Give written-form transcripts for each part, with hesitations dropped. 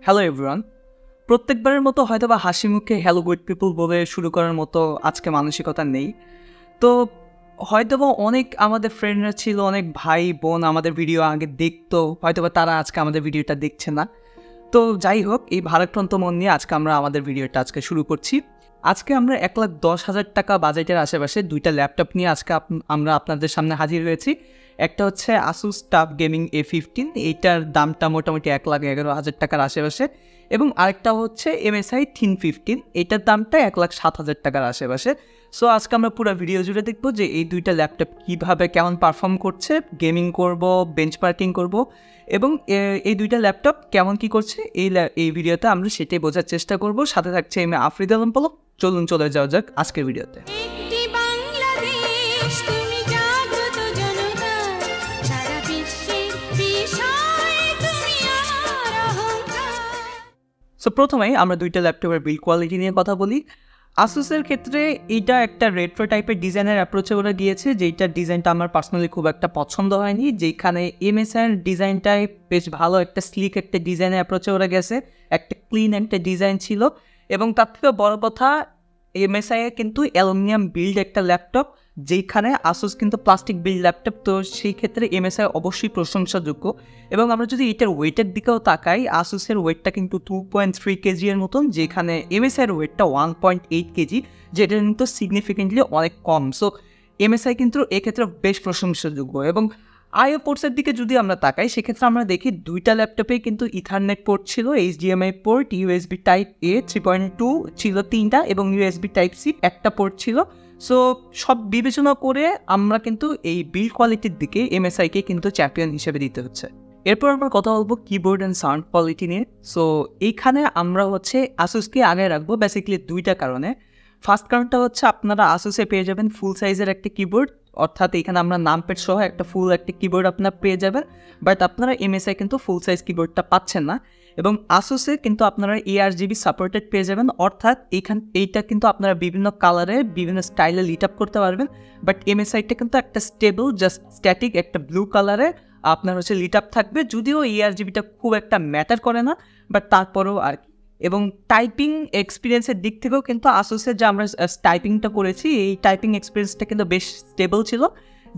Hello everyone. প্রত্যেকবারের মতো হয়তোবা হাসি মুখে হ্যালো গুড পিপল বলে শুরু করার মতো আজকে মানসিকতা নেই। তো হয়তোবা অনেক আমাদের ফ্রেন্ডরা ছিল, অনেক ভাই বোন আমাদের ভিডিও আগে দেখতো, হয়তোবা তারা আজকে আমাদের ভিডিওটা দেখছে না। তো যাই হোক, এই ভারাক্রান্ত মন নিয়ে আজকে আমরা আমাদের ভিডিওটা আজকে শুরু করছি। আজকে আমরা 1,10,000 টাকা বাজেটের আশেপাশে দুইটা ল্যাপটপ নিয়ে আজকে আমরা আপনাদের সামনে হাজির হয়েছি। একটা হচ্ছে আসুস টাফ গেমিং A15, এইটার দামটা মোটামুটি 1,11,000 টাকার আশেপাশে, এবং আরেকটা হচ্ছে MSI Thin 15, এইটার দামটা 1,07,000 টাকার আশেপাশে। সো আজকে আমরা পুরো ভিডিও জুড়ে দেখবো যে এই দুইটা ল্যাপটপ কীভাবে কেমন পারফর্ম করছে, গেমিং করব, বেঞ্চমার্কিং করব, এবং এই দুইটা ল্যাপটপ কেমন কি করছে এই ভিডিওতে আমরা সেটাই বোঝার চেষ্টা করব। সাথে থাকছে আমি আফরিদ আলম পলক। চলুন চলে যাওয়া যাক আজকের ভিডিওতে। সো প্রথমেই আমরা দুইটা ল্যাপটপের বিল্ড কোয়ালিটি নিয়ে কথা বলি। আসুসের ক্ষেত্রে এইটা একটা রেট্রো টাইপের ডিজাইনের অ্যাপ্রোচে ওরা গিয়েছে, যেইটার ডিজাইনটা আমার পার্সোনালি খুব একটা পছন্দ হয়নি। যেখানে MSIয়ের ডিজাইনটাই বেশ ভালো, একটা স্লিক একটা ডিজাইনের অ্যাপ্রোচে ওরা গেছে, একটা ক্লিন একটা ডিজাইন ছিল। এবং তার থেকে বড় কথা, MSIয়ের কিন্তু অ্যালুমিনিয়াম বিল্ড একটা ল্যাপটপ, যেখানে আসুস কিন্তু প্লাস্টিক বিল্ড ল্যাপটপ। তো সেই ক্ষেত্রে MSI অবশ্যই প্রশংসাযোগ্য। এবং আমরা যদি এটার ওয়েটের দিকেও তাকাই, আসুসের ওয়েটটা কিন্তু 2.3 কেজি এর মতন, যেখানে MSIয়ের ওয়েটটা 1.8 কেজি, যেটা কিন্তু সিগনিফিকেন্টলি অনেক কম। সো MSI কিন্তু এক্ষেত্রে বেশ প্রশংসাযোগ্য। এবং আইও পোর্টসের দিকে যদি আমরা তাকাই, সেক্ষেত্রে আমরা দেখি দুইটা ল্যাপটপেই কিন্তু ইথারনেট পোর্ট ছিল, HDMI পোর্ট, USB Type-A 3.2 ছিল 3টা, এবং USB Type-C একটা পোর্ট ছিল। সো সব বিবেচনা করে আমরা কিন্তু এই বিল্ড কোয়ালিটির দিকে MSIকে কিন্তু চ্যাম্পিয়ন হিসেবে দিতে হচ্ছে। এরপর আমরা কথা বলবো কিবোর্ড অ্যান্ড সাউন্ড কোয়ালিটি নিয়ে। সো এইখানে আমরা হচ্ছে আসুসকে আগে রাখবো বেসিক্যালি দুইটা কারণে। ফার্স্ট কারণটা হচ্ছে আপনারা আসুসে পেয়ে যাবেন ফুল সাইজের একটা কিবোর্ড, অর্থাৎ এখানে আমরা নামপ্যাড সহ একটা ফুল একটা কিবোর্ড আপনারা পেয়ে যাবেন। বাট আপনারা MSI কিন্তু ফুল সাইজ কিবোর্ডটা পাচ্ছেন না। এবং আসুসে কিন্তু আপনারা ARGB সাপোর্টেড পেয়ে যাবেন, অর্থাৎ এইটা কিন্তু আপনারা বিভিন্ন কালারে বিভিন্ন স্টাইলে লিট আপ করতে পারবেন। বাট MSIটা কিন্তু একটা স্টেবল জাস্ট স্ট্যাটিক একটা ব্লু কালারে আপনার হচ্ছে লিট আপ থাকবে, যদিও ARGBটা খুব একটা ম্যাটার করে না, বাট তারপরেও আর কি। এবং টাইপিং এক্সপিরিয়েন্সের দিক থেকেও কিন্তু আসুসের যে আমরা টাইপিংটা করেছি, এই টাইপিং এক্সপিরিয়েন্সটা কিন্তু বেশ স্টেবল ছিল।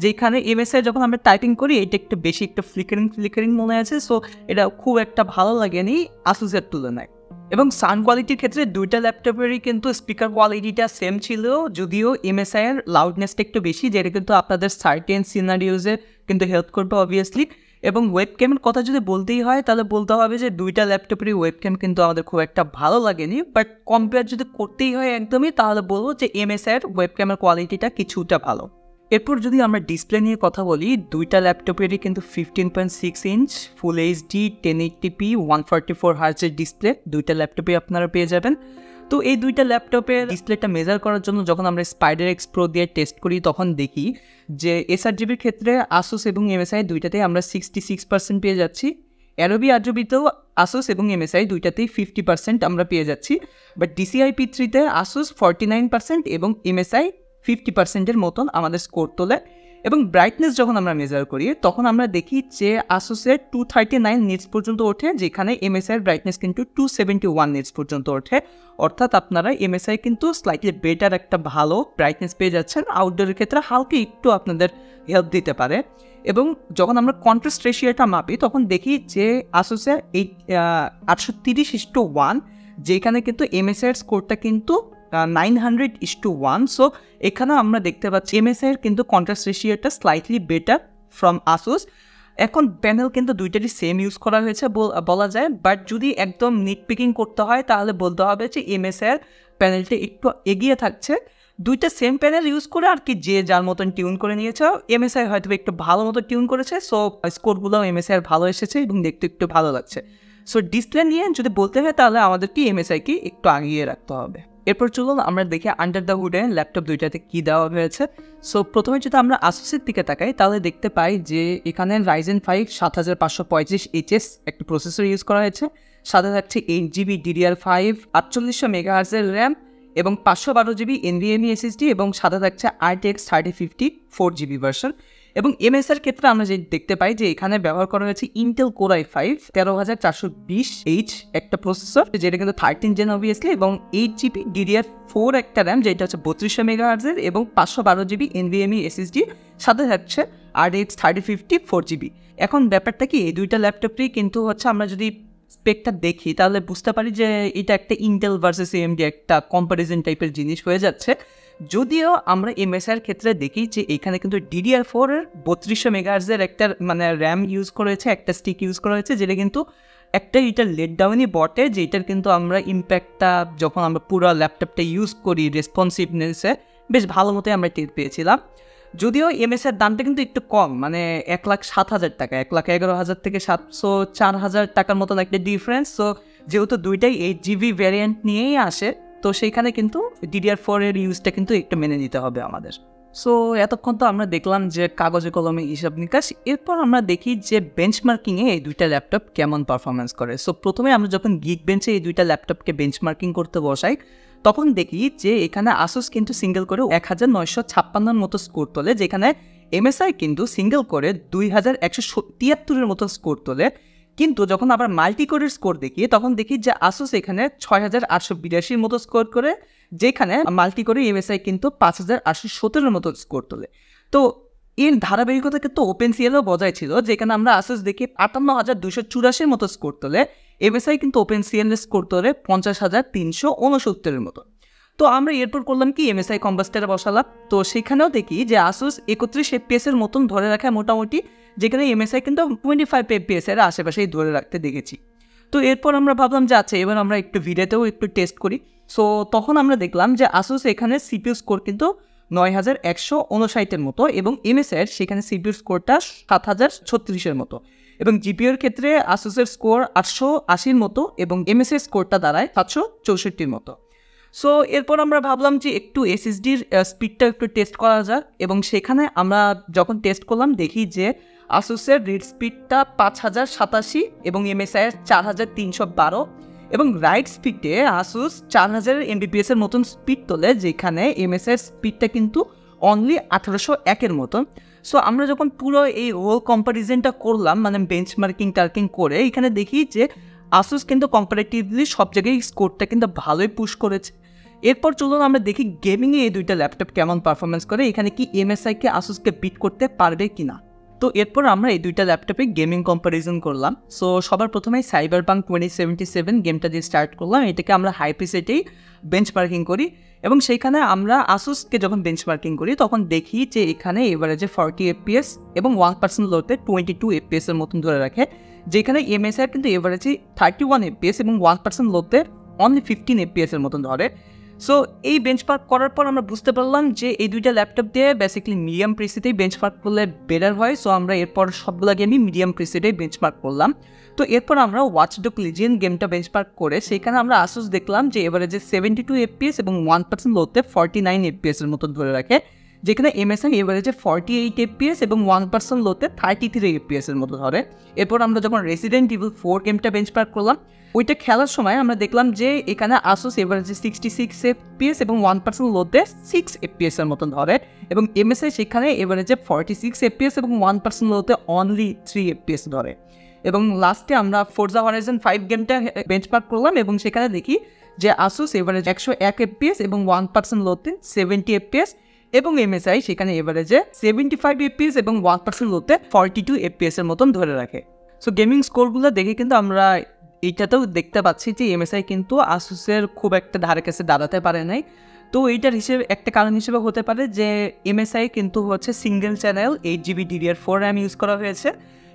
যেখানে MSI যখন আমরা টাইপিং করি, এটা একটু বেশি একটা ফ্লিকারিং মনে আছে। সো এটা খুব একটা ভালো লাগেনি আসুসের তুলনায়। এবং সাউন্ড কোয়ালিটির ক্ষেত্রে দুইটা ল্যাপটপেরই কিন্তু স্পিকার কোয়ালিটিটা সেম ছিল, যদিও MSIয়ের লাউডনেসটা একটু বেশি, যেটা কিন্তু আপনাদের সার্টেন সিনারিওজে কিন্তু হেল্প করবে অবভিয়াসলি। এবং ওয়েবক্যামের কথা যদি বলতেই হয়, তাহলে বলতে হবে যে দুইটা ল্যাপটপেরই ওয়েবক্যাম কিন্তু আমাদের খুব একটা ভালো লাগেনি। বাট কম্পেয়ার যদি করতেই হয় একদমই, তাহলে বলবো যে MSIয়ের ওয়েবক্যামের কোয়ালিটিটা কিছুটা ভালো। এরপর যদি আমরা ডিসপ্লে নিয়ে কথা বলি, দুইটা ল্যাপটপেরই কিন্তু 15.6 ইঞ্চ ফুল HD 1080p 144 হার্জের ডিসপ্লে দুইটা ল্যাপটপে আপনারা পেয়ে যাবেন। তো এই দুইটা ল্যাপটপের ডিসপ্লেটা মেজার করার জন্য যখন আমরা Spider X Pro দিয়ে টেস্ট করি, তখন দেখি যে sRGBর ক্ষেত্রে আসুস এবং MSI দুইটাতেই আমরা 66% পেয়ে যাচ্ছি। Adobe RGBতেও আসুস এবং MSI দুইটাতেই 50% আমরা পেয়ে যাচ্ছি। বাট DCI P3তে আসুস 49% এবং MSI 50%-এর মতন আমাদের স্কোর তোলে। এবং ব্রাইটনেস যখন আমরা মেজার করি, তখন আমরা দেখি যে আসুসের 239 নিটস পর্যন্ত ওঠে, যেখানে MSIয়ের ব্রাইটনেস কিন্তু 271 নিটস পর্যন্ত ওঠে। অর্থাৎ আপনারা MSI কিন্তু স্লাইটলি বেটার একটা ভালো ব্রাইটনেস পেয়ে যাচ্ছেন। আউটডোরের ক্ষেত্রে হালকা একটু আপনাদের হেল্প দিতে পারে। এবং যখন আমরা কন্ট্রাস্ট রেশিওটা মাপি, তখন দেখি যে আসুসের 830:1, যেখানে কিন্তু MSIয়ের স্কোরটা কিন্তু 900:1। সো এখানে আমরা দেখতে পাচ্ছি MSIয়ের কিন্তু কন্ট্রাস্ট রেশিওটা স্লাইটলি বেটার ফ্রম আসুস। এখন প্যানেল কিন্তু দুইটারই সেম ইউজ করা হয়েছে বলা যায়, বাট যদি একদম নিটপিকিং করতে হয়, তাহলে বলতে হবে যে MSIয়ের প্যানেলটা একটু এগিয়ে থাকছে। দুইটা সেম প্যানেল ইউজ করে আর কি, যে যার মতন টিউন করে নিয়েছে। MSI হয়তো একটু ভালো মতো টিউন করেছে, সো স্কোরগুলোও MSIয়ের ভালো এসেছে এবং দেখতে একটু ভালো লাগছে। সো ডিসপ্লে নিয়ে যদি বলতে হয়, তাহলে আমাদেরকে MSIকে একটু আগিয়ে রাখতে হবে। এরপর চলুন আমরা দেখি আন্ডার দ্য হুডে ল্যাপটপ দুইটাতে কী দেওয়া হয়েছে। সো প্রথমে যদি আমরা আসুসের দিকে তাকাই, তাহলে দেখতে পাই যে এখানে Ryzen 5 7535HS একটা প্রসেসর ইউজ করা হয়েছে। সাথে থাকছে 8GB DDR5 4800 MHz র্যাম এবং 512GB NVMe SSD, এবং সাথে থাকছে RTX 3050 4GB ভার্সন। এবং এমএসআর ক্ষেত্রে আমরা যে দেখতে পাই যে এখানে ব্যবহার করা হয়েছে ইন্টেল কোর i5 13420H একটা প্রসেসর, যেটা কিন্তু 13 জেন অবভিয়াসলি, এবং 8GB DDR4 একটা র্যাম, যেটা হচ্ছে 3200 মেগাহার্টজের, এবং 512GB NVMe SSD, সাথে থাকছে RTX 3050 4GB। এখন ব্যাপারটা কি, এই দুইটা ল্যাপটপই কিন্তু হচ্ছে আমরা যদি স্পেকটা দেখি তাহলে বুঝতে পারি যে এটা একটা ইন্টেল ভার্সেস এএমডি একটা কম্পারিজন টাইপের জিনিস হয়ে যাচ্ছে। যদিও আমরা এমএসআর ক্ষেত্রে দেখি যে এখানে কিন্তু DDR4 এর 3200 মেগাহার্টজের একটা মানে র্যাম ইউজ করা হয়েছে, একটা স্টিক ইউজ করা হয়েছে, যেটা কিন্তু একটা এটার লেট ডাউনই বটে, যেটার কিন্তু আমরা ইম্প্যাক্টটা যখন আমরা পুরো ল্যাপটপটা ইউজ করি রেসপন্সিভনেসে বেশ ভালো মতোই আমরা টের পেয়েছিলাম। যদিও এমএসআর দামটা কিন্তু একটু কম, মানে 1,07,000 টাকা, 1,11,000 থেকে 704,000 টাকার মতন একটা ডিফারেন্স। সো যেহেতু দুইটাই 8GB ভ্যারিয়েন্ট নিয়েই আসে, তো সেইখানে কিন্তু DDR4 এর ইউজটা কিন্তু একটু মেনে নিতে হবে আমাদের। সো এতক্ষণ তো আমরা দেখলাম যে কাগজে কলমে হিসাব নিকাশ, এরপর আমরা দেখি যে বেঞ্চমার্কিংয়ে এই দুইটা ল্যাপটপ কেমন পারফরমেন্স করে। সো প্রথমে আমরা যখন গিকবেঞ্চে এই দুইটা ল্যাপটপকে বেঞ্চমার্কিং করতে বসাই, তখন দেখি যে এখানে আসুস কিন্তু সিঙ্গেল করে 1956 মতো স্কোর তোলে, যেখানে এমএসআই কিন্তু সিঙ্গেল করে 2173 মতো স্কোর তোলে। কিন্তু যখন আবার মাল্টি কোরের স্কোর দেখি, তখন দেখি যে আসুস এখানে 6882 মতো স্কোর করে, যেখানে মাল্টি করে এমএসআই কিন্তু 5817 মতো স্কোর তোলে। তো এর ধারাবাহিকতা কিন্তু ওপেন সিএলও বজায় ছিল, যেখানে আমরা আসুস দেখি 58,284 মতো স্কোর তোলে, এমএসআই কিন্তু ওপেন সিএল স্কোর তোলে 50,369 মতো। তো আমরা এরপর করলাম কি, এমএসআই কম্বাস্টারে বসালাম, তো সেখানেও দেখি যে আসুস 31 FPS এর মতন ধরে রাখায় মোটামুটি, যেখানে এমএসআই কিন্তু 25 FPS এর আশেপাশেই ধরে রাখতে দেখেছি। তো এরপর আমরা ভাবলাম যে আচ্ছা এবার আমরা একটু ভিডিওতেও একটু টেস্ট করি। সো তখন আমরা দেখলাম যে আসুস এখানে সিপিইউ স্কোর কিন্তু 9159 মতো, এবং এমএসআই সেখানে সিপিইউ স্কোরটা 7036 মতো, এবং জিপিইউর ক্ষেত্রে আসুসের স্কোর 880 মতো, এবং এমএসআই স্কোরটা দাঁড়ায় 764 মতো। সো এরপর আমরা ভাবলাম যে একটু এসএসডির স্পিডটা একটু টেস্ট করা যাক, এবং সেখানে আমরা যখন টেস্ট করলাম দেখি যে আসুসের রিড স্পিডটা 5087 এবং এমএসআইয়ের 4312, এবং রাইট স্পিডে আসুস 4000 MBPS এর মতন স্পিড তোলে, যেখানে এমএসআইয়ের স্পিডটা কিন্তু অনলি 1801 মতন। সো আমরা যখন পুরো এই হোল কম্পারিজনটা করলাম, মানে বেঞ্চমার্কিং টার্কিং করে, এখানে দেখি যে আসুস কিন্তু কম্পারেটিভলি সব জায়গায় স্কোরটা কিন্তু ভালোই পুশ করেছে। এরপর চলুন আমরা দেখি গেমিংয়ে এই দুইটা ল্যাপটপ কেমন পারফরমেন্স করে, এখানে কি এমএসআইকে আসুসকে বিট করতে পারবে কি না। তো এরপর আমরা এই দুইটা ল্যাপটপে গেমিং কম্পারিজন করলাম। সো সবার প্রথমে সাইবারপাঙ্ক 2077 গেমটা দিয়ে স্টার্ট করলাম, এটাকে আমরা হাই প্রিসেটেই বেঞ্চমার্কিং করি, এবং সেইখানে আমরা আসুসকে যখন বেঞ্চমার্কিং করি তখন দেখি যে এখানে এভারেজে 40 FPS এবং 1% লোতে 22 FPS এর মতন ধরে রাখে, যেখানে এমএসআই কিন্তু এভারেজে 31 FPS এবং 1% লোতে অনলি 15 FPS এর মতন ধরে। সো এই বেঞ্চমার্ক করার পর আমরা বুঝতে পারলাম যে এই দুইটা ল্যাপটপ দিয়ে বেসিক্যালি মিডিয়াম প্রিসেটেই বেঞ্চমার্ক করলে বেটার হয়। সো আমরা এরপর সবগুলো গেমই মিডিয়াম প্রিসেটেই বেঞ্চমার্ক করলাম। তো এরপর আমরা ওয়াচ ডগ লিজিয়ন গেমটা বেঞ্চমার্ক করে সেখানে আমরা আসুস দেখলাম যে এভারেজে 72 FPS এবং 1% লোতে 49 FPS এর মতো ধরে রাখে, যেখানে এমএসআই এভারেজে 48 FPS এবং 1% লোতে 33 FPS এর মতো ধরে। এরপর আমরা যখন রেসিডেন্ট ইভিল 4 গেমটা বেঞ্চমার্ক করলাম, ওইটা খেলার সময় আমরা দেখলাম যে এখানে আসুস এভারেজে 66 FPS এবং 1% লোতে 6 FPS এর মতন ধরে, এবং এমএসআই সেখানে এভারেজে 46 FPS এবং 1% লোতে অনলি 3 FPS ধরে। এবং লাস্টে আমরা ফোর্জা হরাইজন 5 গেমটা বেঞ্চমার্ক করলাম, এবং সেখানে দেখি যে আসুস এভারেজ 101 FPS এবং 1% লোতে 70 FPS, এবং এমএসআই সেখানে এভারেজে 75 FPS এবং 1% লোতে 42 FPS এর মতন ধরে রাখে। সো গেমিং স্কোরগুলো দেখে কিন্তু আমরা এইটাতেও দেখতে পাচ্ছি যে এমএসআই কিন্তু আসুসের খুব একটা ধারে কাছে দাঁড়াতে পারে নাই। তো এইটার হিসেবে একটা কারণ হিসেবে হতে পারে যে এমএসআই কিন্তু হচ্ছে single channel 8GB DDR4 RAM use করা হয়েছে,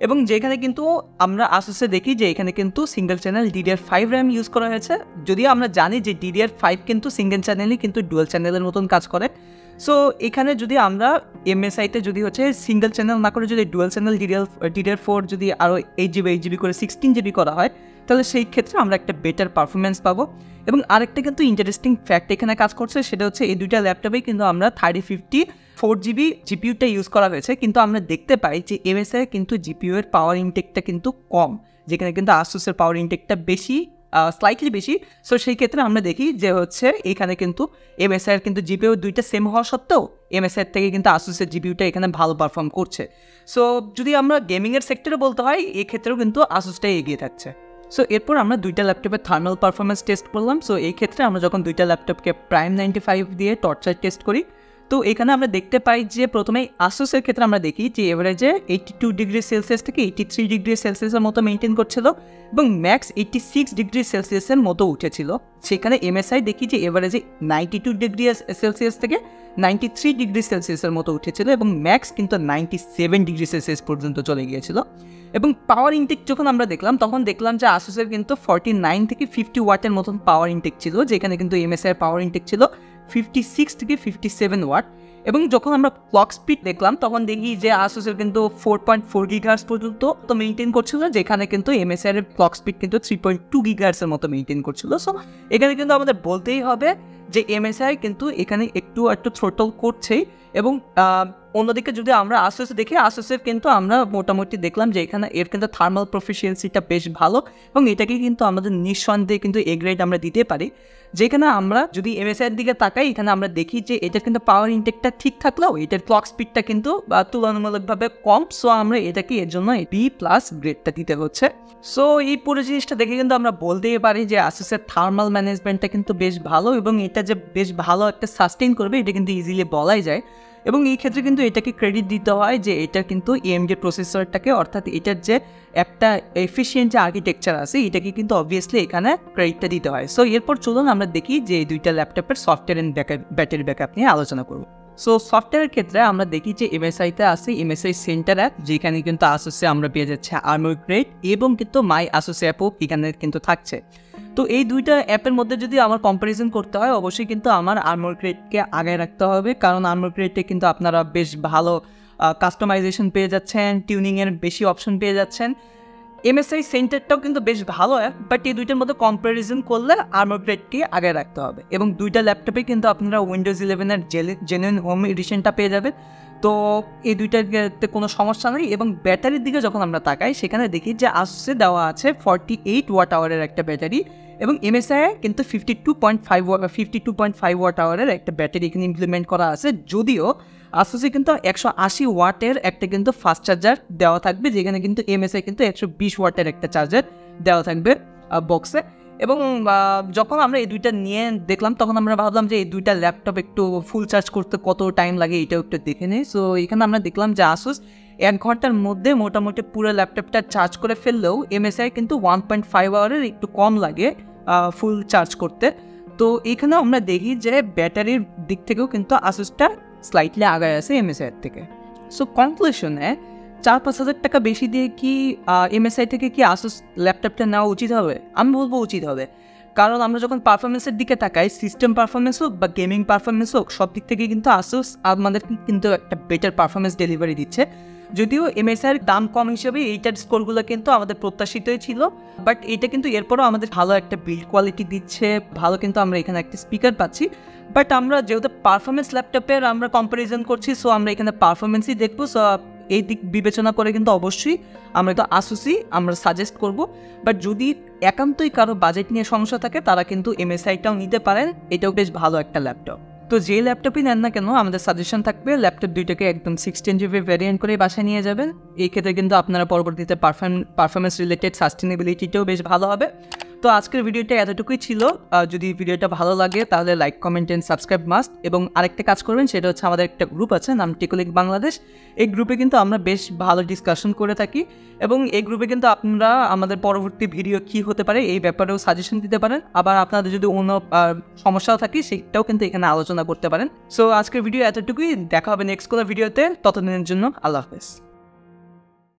এবং যেখানে কিন্তু আমরা আসুসে দেখি যে এখানে কিন্তু single channel DDR5 RAM use করা হয়েছে, যদিও আমরা জানি যে DDR5 কিন্তু সিঙ্গেল চ্যানেলই কিন্তু ডুয়াল চ্যানেলের মতন কাজ করে। সো এখানে যদি আমরা এমএসআইতে যদি হচ্ছে সিঙ্গেল চ্যানেল না করে যদি ডুয়াল চ্যানেল DDR4 যদি আরও 8GB করে 16GB করা হয়, তাহলে সেই ক্ষেত্রে আমরা একটা বেটার পারফরমেন্স পাবো। এবং আরেকটা কিন্তু ইন্টারেস্টিং ফ্যাক্ট এখানে কাজ করছে, সেটা হচ্ছে এই দুইটা ল্যাপটপেই কিন্তু আমরা 3050 4GB জিপিইউটা ইউজ করা হয়েছে, কিন্তু আমরা দেখতে পাই যে এমএসআই কিন্তু জিপিইউ এর পাওয়ার ইনটেকটা কিন্তু কম, যেখানে কিন্তু আসুসের পাওয়ার ইনটেকটা বেশি, স্লাইটলি বেশি। সো সেই ক্ষেত্রে আমরা দেখি যে হচ্ছে এখানে কিন্তু এমএসআইয়ের কিন্তু জিপিইউ দুইটা সেম হওয়া সত্ত্বেও এমএসআইয়ের থেকে কিন্তু আসুসের জিপিইউটা এখানে ভালো পারফর্ম করছে। সো যদি আমরা গেমিংয়ের সেক্টরে বলতে হয় এক্ষেত্রেও কিন্তু আসুসটাই এগিয়ে থাকছে। সো এরপর আমরা দুইটা ল্যাপটপের থার্মাল পারফরমেন্স টেস্ট করলাম। সো এই ক্ষেত্রে আমরা যখন দুইটা ল্যাপটপকে প্রাইম 95 দিয়ে টর্চার টেস্ট করি, তো এখানে আমরা দেখতে পাই যে প্রথমে আসুসের ক্ষেত্রে আমরা দেখি যে এভারেজে 82 ডিগ্রি সেলসিয়াস থেকে 83 ডিগ্রি সেলসিয়াসের মতো মেনটেন করছিল এবং ম্যাক্স 86 ডিগ্রি সেলসিয়াসের মতো উঠেছিল। সেখানে এমএসআই দেখি যে এভারেজে 92 ডিগ্রি সেলসিয়াস থেকে 93 ডিগ্রি সেলসিয়াসের মতো উঠেছিল এবং ম্যাক্স কিন্তু 97 ডিগ্রি সেলসিয়াস পর্যন্ত চলে গিয়েছিল। এবং পাওয়ার ইনটেক যখন আমরা দেখলাম তখন দেখলাম যে আসুসের কিন্তু 49 থেকে 50 ওয়াটের মতন পাওয়ার ইনটেক ছিল, যেখানে কিন্তু এমএসআইয়ের পাওয়ার ইনটেক ছিল 56 থেকে 57 ওয়াট। এবং যখন আমরা ক্লক স্পিড দেখলাম তখন দেখি যে আসুসের কিন্তু 4.4 গিগাহার্টজ পর্যন্ত তো মেনটেন করছিল, যেখানে কিন্তু এমএসআইয়ের ক্লক স্পিড কিন্তু 3.2 গিগাহার্টজের মতো মেনটেন করছিল। সো এখানে কিন্তু আমাদের বলতেই হবে যে এমএসআই কিন্তু এখানে একটু থ্রোটল করছেই। এবং অন্যদিকে যদি আমরা আসুস দেখি, আসুসের কিন্তু আমরা মোটামুটি দেখলাম যে এখানে এর কিন্তু থার্মাল প্রফিসিয়েন্সিটা বেশ ভালো এবং এটাকে কিন্তু আমাদের নিঃসন্দেহে কিন্তু এ গ্রেড আমরা দিতে পারি। যেখানে আমরা যদি এমএসআইয়ের দিকে তাকাই এখানে আমরা দেখি যে এটার কিন্তু পাওয়ার ইনটেকটা ঠিক থাকলেও এটার ক্লক স্পিডটা কিন্তু তুলনামূলকভাবে কম। সো আমরা এটাকে এর জন্য বি প্লাস গ্রেডটা দিতে হচ্ছে। সো এই পুরো জিনিসটা দেখে কিন্তু আমরা বলতেই পারি যে আসুসের থার্মাল ম্যানেজমেন্টটা কিন্তু বেশ ভালো এবং এটা যে বেশ ভালো একটা সাস্টেইন করবে এটা কিন্তু ইজিলি বলাই যায়। এবং এই ক্ষেত্রে কিন্তু এটাকে ক্রেডিট দিতে হয় যে এটা কিন্তু এএমডি প্রসেসরটাকে, অর্থাৎ এটার যে একটা এফিসিয়েন্ট যে আর্কিটেকচার আছে এটাকে কিন্তু অবভিয়াসলি এখানে ক্রেডিটটা দিতে হয়। সো এরপর চলুন আমরা দেখি যে এই দুইটা ল্যাপটপের সফটওয়্যার অ্যান্ড ব্যাটারি ব্যাকআপ নিয়ে আলোচনা করব। সো সফটওয়্যারের ক্ষেত্রে আমরা দেখি যে এমএসআইতে আছে এমএসআই সেন্টার অ্যাপ, যেখানে কিন্তু আসুসে আমরা পেয়ে যাচ্ছে আর্মর গ্রেড এবং কিন্তু মাই আসুস অ্যাপও এখানে কিন্তু থাকছে। তো এই দুইটা অ্যাপের মধ্যে যদি আমার কম্প্যারিজন করতে হয় অবশ্যই কিন্তু আমার আর্মর গ্রেডকে আগে রাখতে হবে, কারণ আর্মর গ্রেডে কিন্তু আপনারা বেশ ভালো কাস্টমাইজেশন পেয়ে যাচ্ছেন, টিউনিংয়ের বেশি অপশন পেয়ে যাচ্ছেন। এমএসআই সেন্টারটাও কিন্তু বেশ ভালো অ্যাপ, বাট এই দুইটার মধ্যে কম্প্যারিজন করলে আর্মর গ্রেডকে আগে রাখতে হবে। এবং দুইটা ল্যাপটপে কিন্তু আপনারা উইন্ডোজ 11-এর জেনুইন হোম এডিশনটা পেয়ে যাবেন। তো এই দুইটাতে কোনো সমস্যা নেই। এবং ব্যাটারির দিকে যখন আমরা তাকাই সেখানে দেখি যে আসুসে দেওয়া আছে 48 ওয়াট আওয়ারের একটা ব্যাটারি এবং এমএসআই কিন্তু 52.5 ওয়াট আওয়ারের একটা ব্যাটারি এখানে ইমপ্লিমেন্ট করা আছে। যদিও আসুসে কিন্তু 180 ওয়াটের একটা কিন্তু ফাস্ট চার্জার দেওয়া থাকবে, যেখানে কিন্তু এমএসআই কিন্তু 120 ওয়াটের একটা চার্জার দেওয়া থাকবে বক্সে। এবং যখন আমরা এই দুইটা নিয়ে দেখলাম তখন আমরা ভাবলাম যে এই দুইটা ল্যাপটপ একটু ফুল চার্জ করতে কত টাইম লাগে এটাও একটু দেখে নিই। সো এখানে আমরা দেখলাম যে আসুস 1 ঘন্টার মধ্যে মোটামুটি পুরো ল্যাপটপটা চার্জ করে ফেললেও এমএসআই কিন্তু 1.5 আওয়ারের একটু কম লাগে ফুল চার্জ করতে। তো এখানেও আমরা দেখি যে ব্যাটারির দিক থেকেও কিন্তু আসুসটা স্লাইটলি আগায় আছে এমএসআইয়ের থেকে। সো কনক্লুশনে 4-5 হাজার টাকা বেশি দিয়ে কি এমএসআই থেকে কি আসুস ল্যাপটপটা নেওয়া উচিত হবে? আমি বলবো উচিত হবে, কারণ আমরা যখন পারফরমেন্সের দিকে তাকাই, সিস্টেম পারফরমেন্স হোক বা গেমিং পারফরমেন্স হোক, সব দিক থেকে কিন্তু আসুস আমাদেরকে কিন্তু একটা বেটার পারফরমেন্স ডেলিভারি দিচ্ছে। যদিও এমএসআইয়ের দাম কম হিসেবে এইটার স্কোরগুলো কিন্তু আমাদের প্রত্যাশিতই ছিল, বাট এটা কিন্তু এরপরও আমাদের ভালো একটা বিল্ড কোয়ালিটি দিচ্ছে, ভালো কিন্তু আমরা এখানে একটা স্পিকার পাচ্ছি। বাট আমরা যেহেতু পারফরমেন্স ল্যাপটপের আমরা কম্প্যারিজন করছি, সো আমরা এখানে পারফরমেন্সই দেখবো। সো এই দিক বিবেচনা করে কিন্তু অবশ্যই আমরা তো আসুসই আমরা সাজেস্ট করব। বাট যদি একান্তই কারো বাজেট নিয়ে সমস্যা থাকে তারা কিন্তু এমএসআইটাও নিতে পারেন, এটাও বেশ ভালো একটা ল্যাপটপ। তো যে ল্যাপটপই নেন না কেন আমাদের সাজেশন থাকবে ল্যাপটপ দুইটাকে একদম 16 GB ভ্যারিয়েন্ট করে বাসায় নিয়ে যাবেন। এই ক্ষেত্রে কিন্তু আপনারা পরবর্তীতে পারফরমেন্স রিলেটেড সাস্টেনেবিলিটিটাও বেশ ভালো হবে। তো আজকের ভিডিওটা এতটুকুই ছিল। যদি ভিডিওটা ভালো লাগে তাহলে like, comment and subscribe must. এবং আরেকটা কাজ করবেন, সেটা হচ্ছে আমাদের একটা গ্রুপ আছে নাম টেকলিক বাংলাদেশ। এই গ্রুপে কিন্তু আমরা বেশ ভালো ডিসকাশন করে থাকি এবং এই গ্রুপে কিন্তু আপনারা আমাদের পরবর্তী ভিডিও কী হতে পারে এই ব্যাপারেও সাজেশন দিতে পারেন। আবার আপনাদের যদি অন্য সমস্যাও থাকে সেটাও কিন্তু এখানে আলোচনা করতে পারেন। সো আজকের ভিডিও এতটুকুই, দেখা হবে নেক্সট কোনো ভিডিওতে। ততদিনের জন্য আল্লাহ হাফেজ।